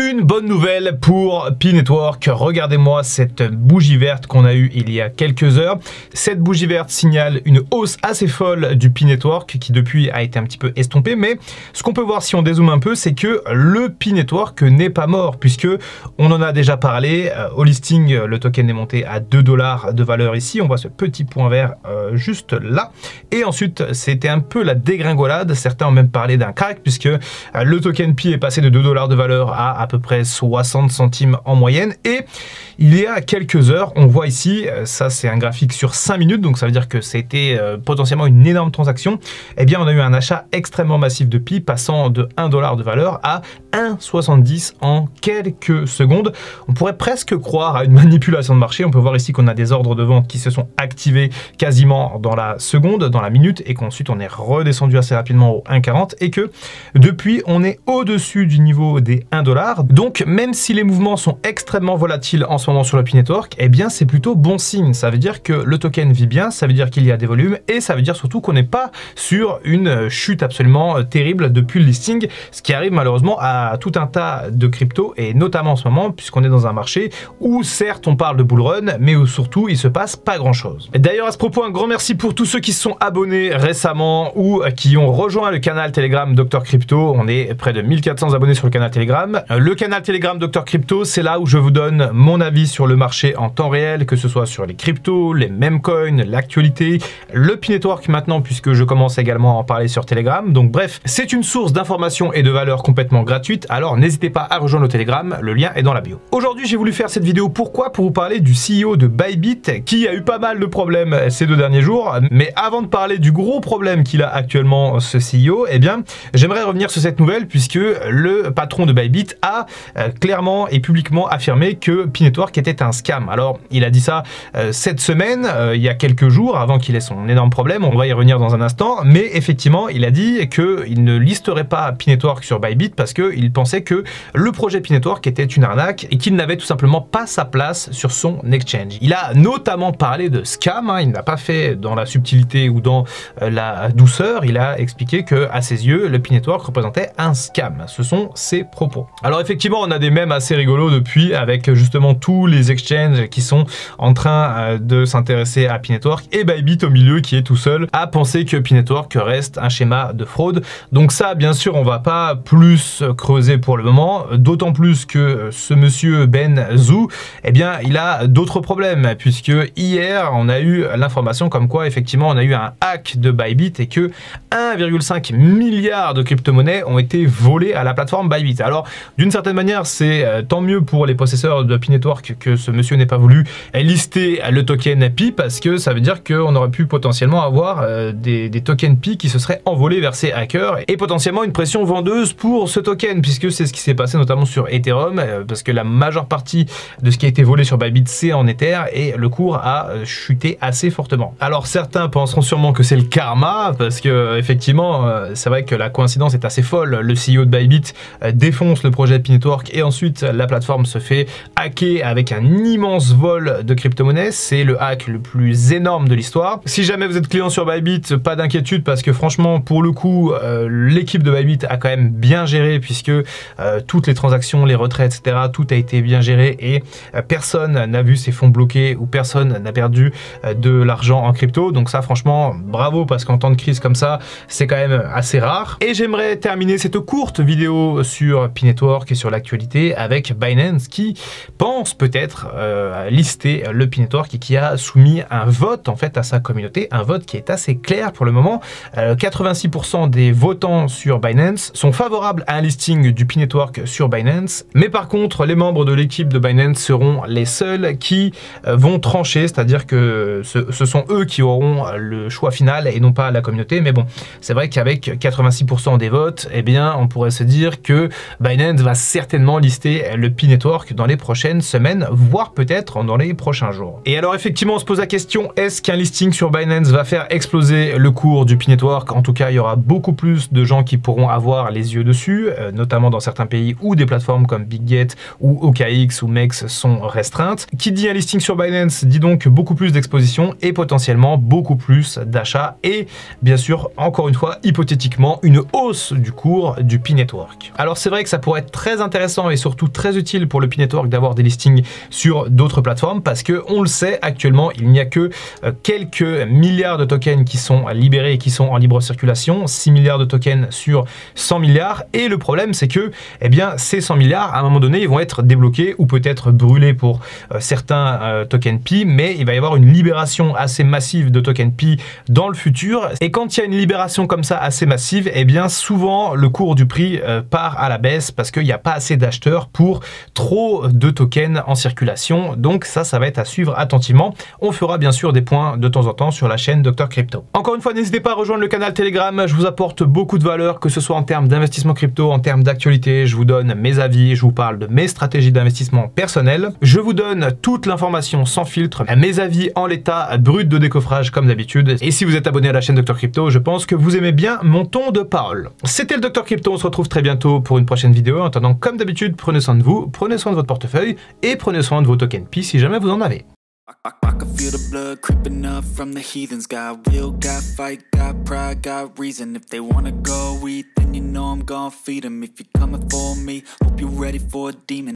Une bonne nouvelle pour Pi Network. Regardez-moi cette bougie verte qu'on a eue il y a quelques heures. Cette bougie verte signale une hausse assez folle du Pi Network qui depuis a été un petit peu estompée. Mais ce qu'on peut voir si on dézoome un peu, c'est que le Pi Network n'est pas mort puisque on en a déjà parlé. Au listing, le token est monté à 2 $ de valeur ici. On voit ce petit point vert juste là. Et ensuite, c'était un peu la dégringolade. Certains ont même parlé d'un crack puisque le token Pi est passé de 2 $ de valeur à peu près 60 centimes en moyenne. Et il y a quelques heures, on voit ici, ça c'est un graphique sur 5 minutes, donc ça veut dire que c'était potentiellement une énorme transaction. Eh bien, on a eu un achat extrêmement massif de Pi, passant de 1 $ de valeur à 1,70 en quelques secondes. On pourrait presque croire à une manipulation de marché. On peut voir ici qu'on a des ordres de vente qui se sont activés quasiment dans la seconde, dans la minute, et qu'ensuite on est redescendu assez rapidement au 1,40 et que depuis on est au-dessus du niveau des 1 $. Donc même si les mouvements sont extrêmement volatiles en ce moment sur le Pi Network, eh bien c'est plutôt bon signe. Ça veut dire que le token vit bien, ça veut dire qu'il y a des volumes et ça veut dire surtout qu'on n'est pas sur une chute absolument terrible depuis le listing, ce qui arrive malheureusement à tout un tas de cryptos et notamment en ce moment puisqu'on est dans un marché où certes on parle de bull run mais où surtout il se passe pas grand chose. D'ailleurs à ce propos un grand merci pour tous ceux qui se sont abonnés récemment ou qui ont rejoint le canal Telegram Dr Crypto. On est près de 1400 abonnés sur le canal Telegram. Le canal Telegram Dr Crypto, c'est là où je vous donne mon avis sur le marché en temps réel, que ce soit sur les cryptos, les meme coins, l'actualité, le Pi Network maintenant puisque je commence également à en parler sur Telegram. Donc bref, c'est une source d'information et de valeur complètement gratuite, alors n'hésitez pas à rejoindre le Telegram, le lien est dans la bio. Aujourd'hui j'ai voulu faire cette vidéo, pourquoi? Pour vous parler du CEO de Bybit qui a eu pas mal de problèmes ces 2 derniers jours, mais avant de parler du gros problème qu'il a actuellement ce CEO, eh bien j'aimerais revenir sur cette nouvelle puisque le patron de Bybit a clairement et publiquement affirmé que Pi Network était un scam. Alors il a dit ça cette semaine, il y a quelques jours avant qu'il ait son énorme problème, on va y revenir dans un instant, mais effectivement il a dit qu'il ne listerait pas Pi Network sur Bybit parce qu'il pensait que le projet Pi Network était une arnaque et qu'il n'avait tout simplement pas sa place sur son exchange. Il a notamment parlé de scam, il n'a pas fait dans la subtilité ou dans la douceur, il a expliqué que à ses yeux le Pi Network représentait un scam. Ce sont ses propos. Alors effectivement on a des mèmes assez rigolos depuis avec justement tous les exchanges qui sont en train de s'intéresser à Pi Network et Bybit au milieu qui est tout seul à penser que Pi Network reste un schéma de fraude. Donc ça bien sûr on va pas plus creuser pour le moment, d'autant plus que ce monsieur Ben Zhu, eh bien il a d'autres problèmes puisque hier on a eu l'information comme quoi effectivement on a eu un hack de Bybit et que 1,5 milliard de crypto-monnaies ont été volées à la plateforme Bybit. Alors d'une certaine manière c'est tant mieux pour les possesseurs de Pi Network que ce monsieur n'ait pas voulu lister le token Pi parce que ça veut dire qu'on aurait pu potentiellement avoir des tokens Pi qui se seraient envolés vers ces hackers et potentiellement une pression vendeuse pour ce token puisque c'est ce qui s'est passé notamment sur Ethereum parce que la majeure partie de ce qui a été volé sur Bybit c'est en Ether et le cours a chuté assez fortement. Alors certains penseront sûrement que c'est le karma parce que effectivement c'est vrai que la coïncidence est assez folle. Le CEO de Bybit défonce le projet Pi Network et ensuite la plateforme se fait hacker avec un immense vol de crypto-monnaies. C'est le hack le plus énorme de l'histoire. Si jamais vous êtes client sur Bybit, pas d'inquiétude parce que franchement pour le coup l'équipe de Bybit a quand même bien géré puisque toutes les transactions, les retraits, etc. tout a été bien géré et personne n'a vu ses fonds bloqués ou personne n'a perdu de l'argent en crypto. Donc ça franchement bravo parce qu'en temps de crise comme ça c'est quand même assez rare. Et j'aimerais terminer cette courte vidéo sur Pi Network et sur l'actualité avec Binance qui pense peut-être lister le Pi Network et qui a soumis un vote en fait à sa communauté, un vote qui est assez clair pour le moment. 86% des votants sur Binance sont favorables à un listing du Pi Network sur Binance, mais par contre les membres de l'équipe de Binance seront les seuls qui vont trancher, c'est-à-dire que ce sont eux qui auront le choix final et non pas la communauté. Mais bon, c'est vrai qu'avec 86% des votes, eh bien on pourrait se dire que Binance va certainement lister le Pi Network dans les prochaines semaines, voire peut-être dans les prochains jours. Et alors effectivement on se pose la question, est-ce qu'un listing sur Binance va faire exploser le cours du Pi Network? En tout cas il y aura beaucoup plus de gens qui pourront avoir les yeux dessus, notamment dans certains pays où des plateformes comme BitGet ou OKX ou MEX sont restreintes. Qui dit un listing sur Binance dit donc beaucoup plus d'exposition et potentiellement beaucoup plus d'achats et bien sûr encore une fois hypothétiquement une hausse du cours du Pi Network. Alors c'est vrai que ça pourrait être très très intéressant et surtout très utile pour le Pi Network d'avoir des listings sur d'autres plateformes parce que on le sait, actuellement il n'y a que quelques milliards de tokens qui sont libérés et qui sont en libre circulation, 6 milliards de tokens sur 100 milliards, et le problème c'est que eh bien, ces 100 milliards à un moment donné ils vont être débloqués ou peut-être brûlés pour certains tokens Pi, mais il va y avoir une libération assez massive de tokens Pi dans le futur, et quand il y a une libération comme ça assez massive, eh bien souvent le cours du prix part à la baisse parce qu'il n'y a pas assez d'acheteurs pour trop de tokens en circulation. Donc ça va être à suivre attentivement. On fera bien sûr des points de temps en temps sur la chaîne Dr Crypto. Encore une fois, n'hésitez pas à rejoindre le canal Telegram, je vous apporte beaucoup de valeur, que ce soit en termes d'investissement crypto, en termes d'actualité, je vous donne mes avis, je vous parle de mes stratégies d'investissement personnelles, je vous donne toute l'information sans filtre, mes avis en l'état brut de décoffrage comme d'habitude, et si vous êtes abonné à la chaîne Dr Crypto, je pense que vous aimez bien mon ton de parole. C'était le Dr Crypto, on se retrouve très bientôt pour une prochaine vidéo. En attendant, comme d'habitude, prenez soin de vous, prenez soin de votre portefeuille et prenez soin de vos tokens Pi si jamais vous en avez. I can feel the blood creeping up from the heathens. Got will, got fight, got pride, got reason. If they wanna go eat, then you know I'm gon' feed them. If you're coming for me, hope you're ready for a demon.